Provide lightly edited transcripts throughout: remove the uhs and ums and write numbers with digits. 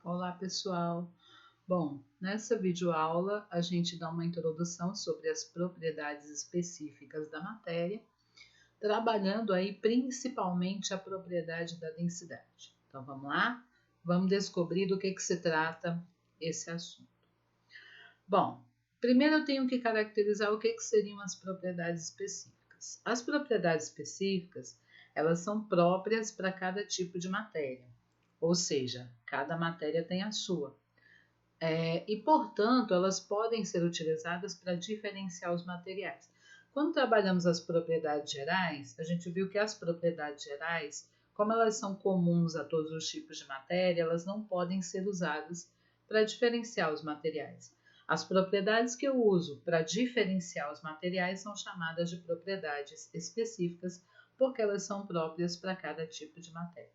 Olá, pessoal! Bom, nessa videoaula a gente dá uma introdução sobre as propriedades específicas da matéria, trabalhando aí principalmente a propriedade da densidade. Então vamos lá? Vamos descobrir do que se trata esse assunto. Bom, primeiro eu tenho que caracterizar o que seriam as propriedades específicas. As propriedades específicas, elas são próprias para cada tipo de matéria, ou seja, cada matéria tem a sua. E, portanto, elas podem ser utilizadas para diferenciar os materiais. Quando trabalhamos as propriedades gerais, a gente viu que as propriedades gerais, como elas são comuns a todos os tipos de matéria, elas não podem ser usadas para diferenciar os materiais. As propriedades que eu uso para diferenciar os materiais são chamadas de propriedades específicas, porque elas são próprias para cada tipo de matéria.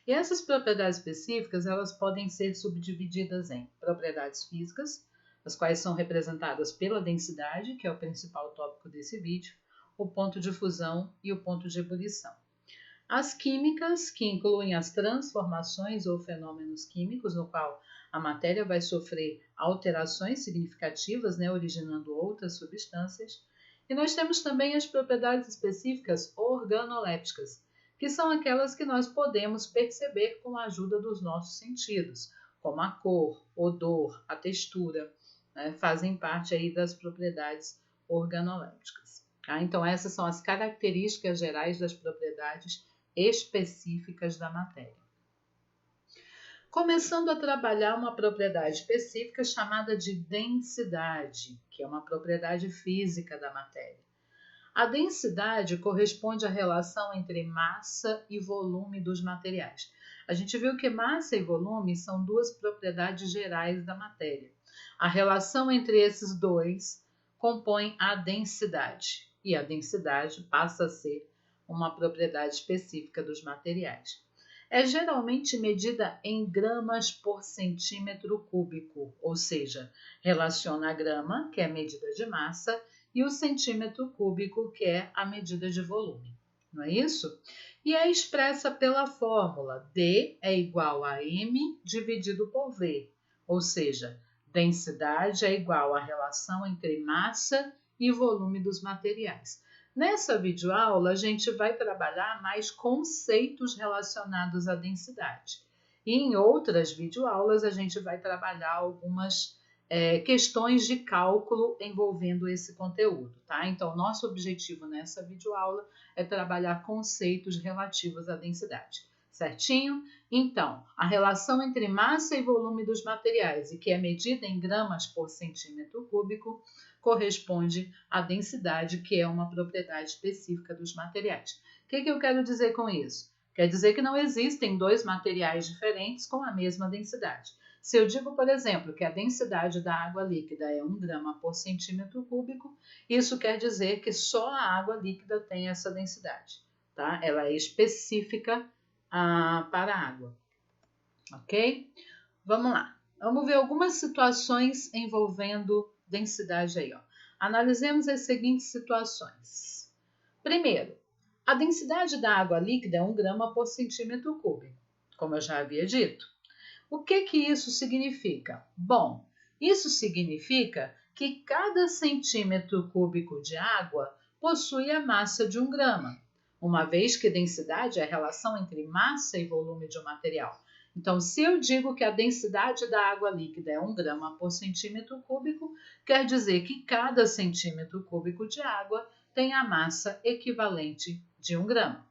E essas propriedades específicas, elas podem ser subdivididas em propriedades físicas, as quais são representadas pela densidade, que é o principal tópico desse vídeo, o ponto de fusão e o ponto de ebulição. As químicas, que incluem as transformações ou fenômenos químicos, no qual a matéria vai sofrer alterações significativas, originando outras substâncias. E nós temos também as propriedades específicas organolépticas, que são aquelas que nós podemos perceber com a ajuda dos nossos sentidos, como a cor, odor, a textura, fazem parte aí das propriedades organolépticas. Tá? Então, essas são as características gerais das propriedades específicas da matéria. Começando a trabalhar uma propriedade específica chamada de densidade, que é uma propriedade física da matéria. A densidade corresponde à relação entre massa e volume dos materiais. A gente viu que massa e volume são duas propriedades gerais da matéria. A relação entre esses dois compõe a densidade, e a densidade passa a ser uma propriedade específica dos materiais. É geralmente medida em gramas por centímetro cúbico, ou seja, relaciona a grama, que é a medida de massa, e o centímetro cúbico, que é a medida de volume, não é isso? E é expressa pela fórmula D é igual a M dividido por V, ou seja, densidade é igual à relação entre massa e volume dos materiais. Nessa videoaula, a gente vai trabalhar mais conceitos relacionados à densidade. E em outras videoaulas, a gente vai trabalhar algumas questões de cálculo envolvendo esse conteúdo, tá? Então, nosso objetivo nessa videoaula é trabalhar conceitos relativos à densidade, certinho? Então, a relação entre massa e volume dos materiais, e que é medida em gramas por centímetro cúbico, corresponde à densidade, que é uma propriedade específica dos materiais. O que eu quero dizer com isso? Quer dizer que não existem dois materiais diferentes com a mesma densidade. Se eu digo, por exemplo, que a densidade da água líquida é 1 grama por centímetro cúbico, isso quer dizer que só a água líquida tem essa densidade, tá? Ela é específica para a água, ok? Vamos lá. Vamos ver algumas situações envolvendo densidade aí, ó. Analisemos as seguintes situações. Primeiro, a densidade da água líquida é 1 grama por centímetro cúbico, como eu já havia dito. O que isso significa? Bom, isso significa que cada centímetro cúbico de água possui a massa de 1 grama, uma vez que densidade é a relação entre massa e volume de um material. Então, se eu digo que a densidade da água líquida é 1 grama por centímetro cúbico, quer dizer que cada centímetro cúbico de água tem a massa equivalente de 1 grama.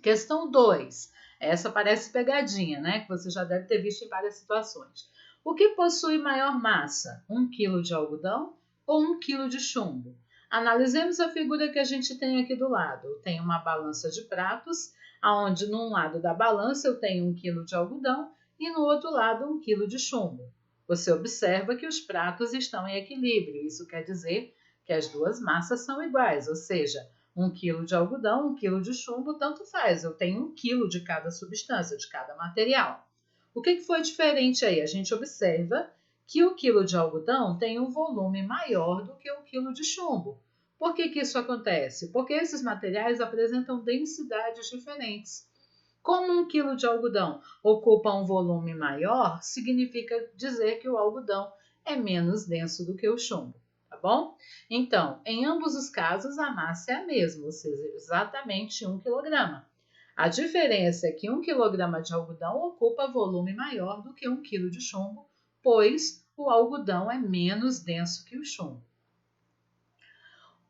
Questão 2. Essa parece pegadinha, né? Que você já deve ter visto em várias situações. O que possui maior massa? 1 kg de algodão ou 1 kg de chumbo? Analisemos a figura que a gente tem aqui do lado. Eu tenho uma balança de pratos, onde num lado da balança eu tenho 1 kg de algodão e no outro lado 1 kg de chumbo. Você observa que os pratos estão em equilíbrio. Isso quer dizer que as duas massas são iguais, ou seja, 1 kg de algodão, 1 kg de chumbo, tanto faz. Eu tenho 1 kg de cada substância, de cada material. O que foi diferente aí? A gente observa que o quilo de algodão tem um volume maior do que o quilo de chumbo. Por que isso acontece? Porque esses materiais apresentam densidades diferentes. Como 1 quilo de algodão ocupa um volume maior, significa dizer que o algodão é menos denso do que o chumbo, tá bom? Então, em ambos os casos, a massa é a mesma, ou seja, exatamente 1 quilograma. A diferença é que 1 quilograma de algodão ocupa volume maior do que 1 quilo de chumbo, pois o algodão é menos denso que o chumbo.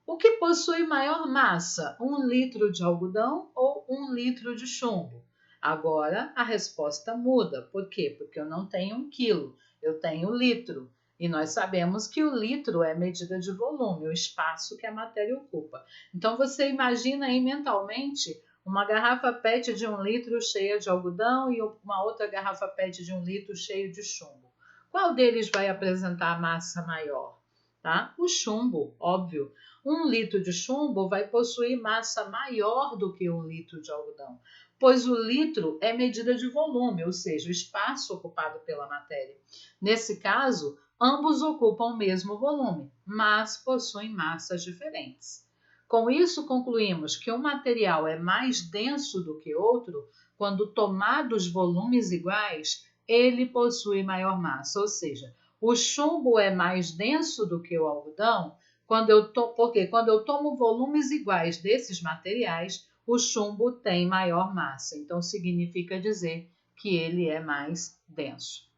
O que possui maior massa, 1 litro de algodão ou 1 litro de chumbo? Agora a resposta muda. Por quê? Porque eu não tenho 1 quilo, eu tenho litro. E nós sabemos que o litro é medida de volume, o espaço que a matéria ocupa. Então você imagina aí mentalmente uma garrafa PET de 1 litro cheia de algodão e uma outra garrafa PET de 1 litro cheia de chumbo. Qual deles vai apresentar a massa maior? Tá? O chumbo, óbvio. 1 litro de chumbo vai possuir massa maior do que 1 litro de algodão, pois o litro é medida de volume, ou seja, o espaço ocupado pela matéria. Nesse caso, ambos ocupam o mesmo volume, mas possuem massas diferentes. Com isso, concluímos que um material é mais denso do que outro quando tomados volumes iguais, ele possui maior massa, ou seja, o chumbo é mais denso do que o algodão porque quando eu tomo volumes iguais desses materiais, o chumbo tem maior massa. Então, significa dizer que ele é mais denso,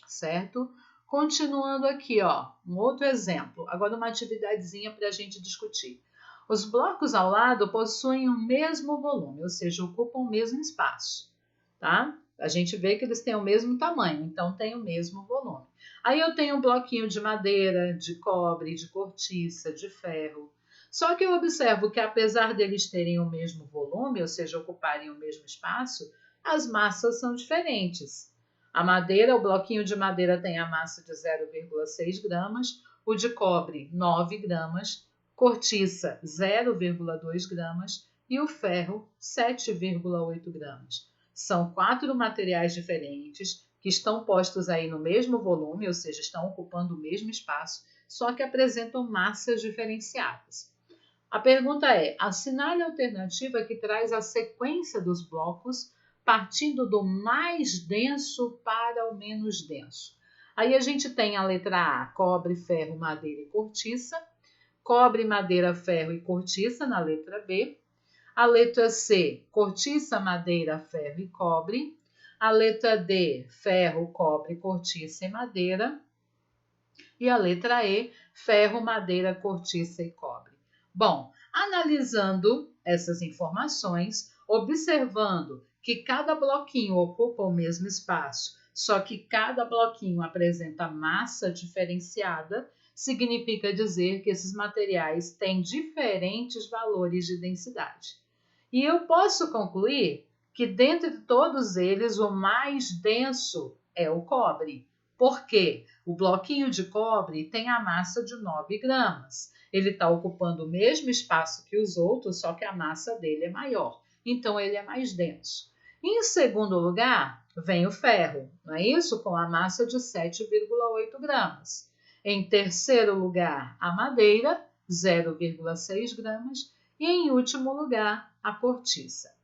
certo? Continuando aqui, ó, um outro exemplo. Agora uma atividadezinha para a gente discutir. Os blocos ao lado possuem o mesmo volume, ou seja, ocupam o mesmo espaço, tá? A gente vê que eles têm o mesmo tamanho, então tem o mesmo volume. Aí eu tenho um bloquinho de madeira, de cobre, de cortiça, de ferro. Só que eu observo que apesar deles terem o mesmo volume, ou seja, ocuparem o mesmo espaço, as massas são diferentes. A madeira, o bloquinho de madeira tem a massa de 0,6 gramas, o de cobre 9 gramas, cortiça 0,2 gramas e o ferro 7,8 gramas. São 4 materiais diferentes que estão postos aí no mesmo volume, ou seja, estão ocupando o mesmo espaço, só que apresentam massas diferenciadas. A pergunta é: assinale a alternativa que traz a sequência dos blocos partindo do mais denso para o menos denso. Aí a gente tem a letra A, cobre, ferro, madeira e cortiça. Cobre, madeira, ferro e cortiça na letra B. A letra C, cortiça, madeira, ferro e cobre. A letra D, ferro, cobre, cortiça e madeira. E a letra E, ferro, madeira, cortiça e cobre. Bom, analisando essas informações, observando que cada bloquinho ocupa o mesmo espaço, só que cada bloquinho apresenta massa diferenciada, significa dizer que esses materiais têm diferentes valores de densidade. E eu posso concluir que dentre todos eles o mais denso é o cobre. Por quê? O bloquinho de cobre tem a massa de 9 gramas. Ele está ocupando o mesmo espaço que os outros, só que a massa dele é maior. Então, ele é mais denso. Em segundo lugar, vem o ferro, não é isso? Com a massa de 7,8 gramas. Em terceiro lugar, a madeira, 0,6 gramas. E em último lugar, a cortiça.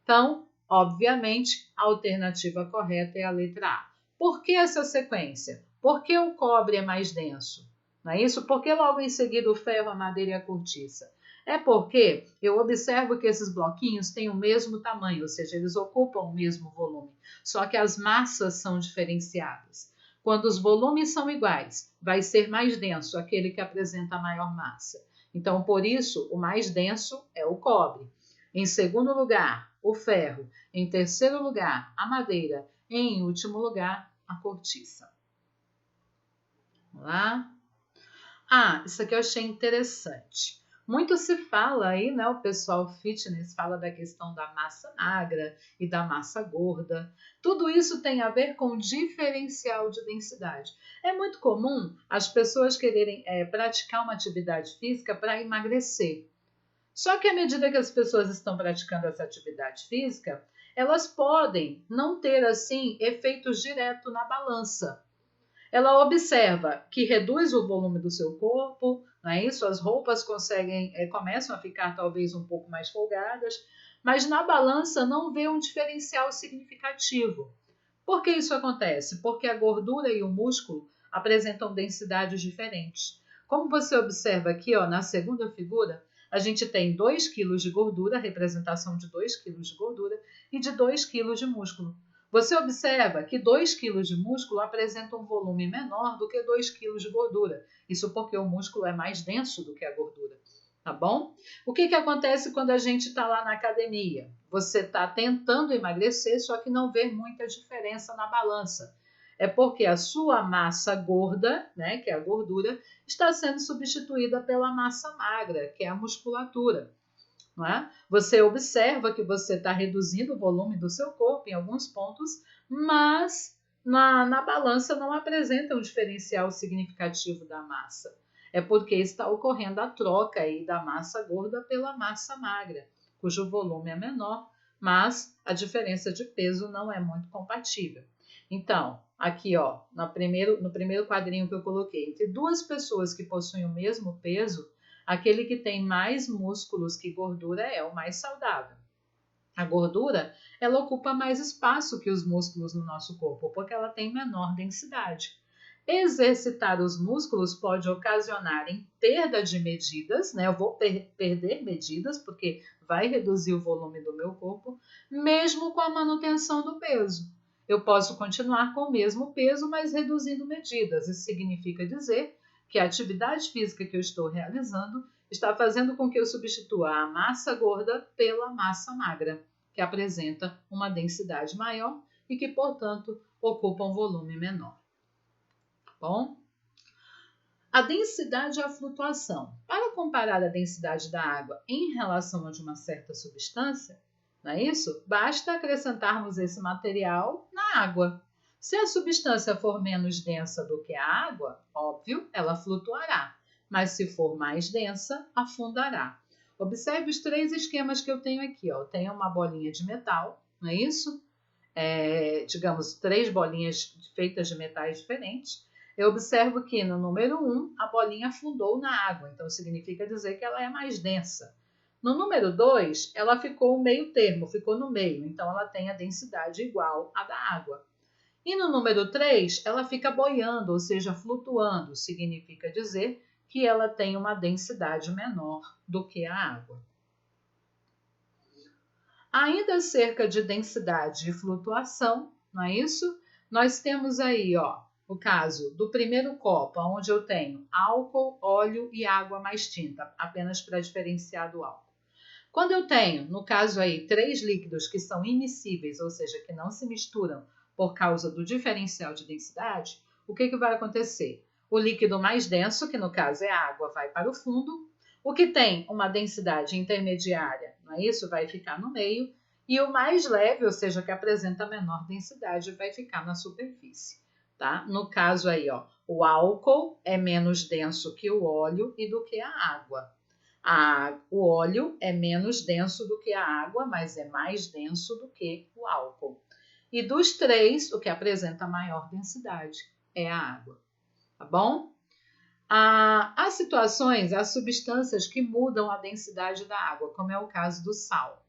Então, obviamente, a alternativa correta é a letra A. Por que essa sequência? Por que o cobre é mais denso? Não é isso? Por que logo em seguida o ferro, a madeira e a cortiça? É porque eu observo que esses bloquinhos têm o mesmo tamanho, ou seja, eles ocupam o mesmo volume, só que as massas são diferenciadas. Quando os volumes são iguais, vai ser mais denso aquele que apresenta maior massa. Então, por isso, o mais denso é o cobre. Em segundo lugar, o ferro. Em terceiro lugar, a madeira. E em último lugar, a cortiça. Vamos lá? Isso aqui eu achei interessante. Muito se fala aí, né? O pessoal fitness fala da questão da massa magra e da massa gorda. Tudo isso tem a ver com diferencial de densidade. É muito comum as pessoas quererem praticar uma atividade física para emagrecer. Só que à medida que as pessoas estão praticando essa atividade física, elas podem não ter assim efeitos diretos na balança. Ela observa que reduz o volume do seu corpo, não é isso? As roupas começam a ficar talvez um pouco mais folgadas, mas na balança não vê um diferencial significativo. Por que isso acontece? Porque a gordura e o músculo apresentam densidades diferentes. Como você observa aqui, ó, na segunda figura, a gente tem 2 kg de gordura, representação de 2 kg de gordura, e de 2 kg de músculo. Você observa que 2 kg de músculo apresentam um volume menor do que 2 kg de gordura. Isso porque o músculo é mais denso do que a gordura, tá bom? O que acontece quando a gente está lá na academia? Você está tentando emagrecer, só que não vê muita diferença na balança. É porque a sua massa gorda, né, que é a gordura, está sendo substituída pela massa magra, que é a musculatura. Não é? Você observa que você está reduzindo o volume do seu corpo em alguns pontos, mas na balança não apresenta um diferencial significativo da massa. É porque está ocorrendo a troca aí da massa gorda pela massa magra, cujo volume é menor, mas a diferença de peso não é muito compatível. Então, aqui ó, no primeiro quadrinho que eu coloquei, entre duas pessoas que possuem o mesmo peso, aquele que tem mais músculos que gordura é o mais saudável. A gordura, ela ocupa mais espaço que os músculos no nosso corpo, porque ela tem menor densidade. Exercitar os músculos pode ocasionar em perda de medidas, né? Eu vou perder medidas, porque vai reduzir o volume do meu corpo, mesmo com a manutenção do peso. Eu posso continuar com o mesmo peso, mas reduzindo medidas. Isso significa dizer que a atividade física que eu estou realizando está fazendo com que eu substitua a massa gorda pela massa magra, que apresenta uma densidade maior e que, portanto, ocupa um volume menor. Bom, a densidade e a flutuação. Para comparar a densidade da água em relação a de uma certa substância, não é isso? Basta acrescentarmos esse material na água. Se a substância for menos densa do que a água, óbvio, ela flutuará, mas se for mais densa, afundará. Observe os 3 esquemas que eu tenho aqui. Ó. Eu tenho uma bolinha de metal, não é isso? Digamos, 3 bolinhas feitas de metais diferentes. Eu observo que no número 1, a bolinha afundou na água, então significa dizer que ela é mais densa. No número 2, ela ficou meio termo, ficou no meio, então ela tem a densidade igual à da água. E no número 3, ela fica boiando, ou seja, flutuando, significa dizer que ela tem uma densidade menor do que a água. Ainda acerca de densidade e flutuação, não é isso? Nós temos aí, ó, o caso do primeiro copo, onde eu tenho álcool, óleo e água mais tinta, apenas para diferenciar do álcool. Quando eu tenho, no caso aí, 3 líquidos que são immiscíveis, ou seja, que não se misturam por causa do diferencial de densidade, o que vai acontecer? O líquido mais denso, que no caso é a água, vai para o fundo. O que tem uma densidade intermediária, não é isso? Vai ficar no meio. E o mais leve, ou seja, que apresenta menor densidade, vai ficar na superfície. Tá? No caso aí, ó, o álcool é menos denso que o óleo e do que a água. O óleo é menos denso do que a água, mas é mais denso do que o álcool. E dos 3, o que apresenta maior densidade é a água. Tá bom? Há situações, há substâncias que mudam a densidade da água, como é o caso do sal.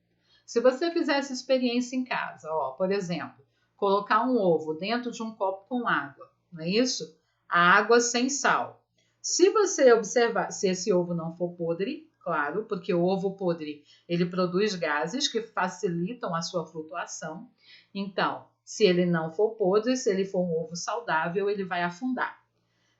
Se você fizer essa experiência em casa, ó, por exemplo, colocar um ovo dentro de um copo com água, não é isso? A água sem sal. Se você observar, se esse ovo não for podre, claro, porque o ovo podre, ele produz gases que facilitam a sua flutuação. Então, se ele não for podre, se ele for um ovo saudável, ele vai afundar.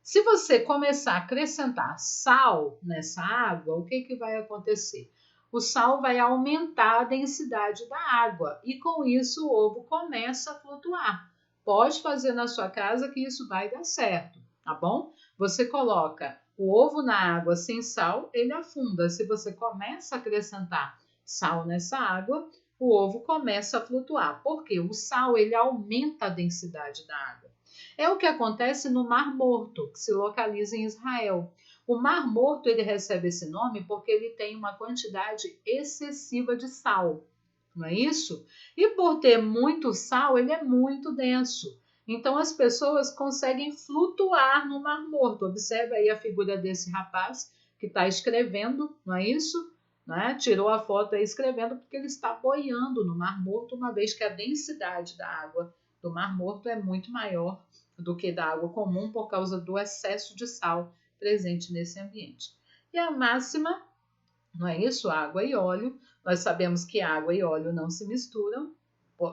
Se você começar a acrescentar sal nessa água, o que vai acontecer? O sal vai aumentar a densidade da água e com isso o ovo começa a flutuar. Pode fazer na sua casa que isso vai dar certo, tá bom? Você coloca o ovo na água sem sal, ele afunda. Se você começa a acrescentar sal nessa água, o ovo começa a flutuar. Porque o sal ele aumenta a densidade da água. É o que acontece no Mar Morto, que se localiza em Israel. O Mar Morto ele recebe esse nome porque ele tem uma quantidade excessiva de sal, não é isso? E por ter muito sal, ele é muito denso. Então as pessoas conseguem flutuar no Mar Morto. Observe aí a figura desse rapaz que está escrevendo, não é isso? né? Tirou a foto aí escrevendo porque ele está boiando no Mar Morto, uma vez que a densidade da água do Mar Morto é muito maior do que da água comum por causa do excesso de sal presente nesse ambiente. E a máxima, não é isso? Água e óleo. Nós sabemos que água e óleo não se misturam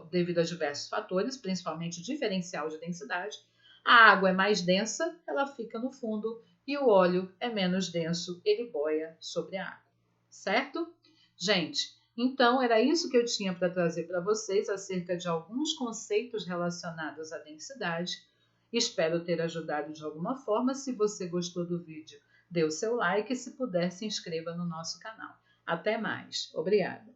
devido a diversos fatores, principalmente o diferencial de densidade. A água é mais densa, ela fica no fundo, e o óleo é menos denso, ele boia sobre a água. Certo? Gente, então era isso que eu tinha para trazer para vocês acerca de alguns conceitos relacionados à densidade. Espero ter ajudado de alguma forma. Se você gostou do vídeo, dê o seu like e, se puder, se inscreva no nosso canal. Até mais. Obrigada.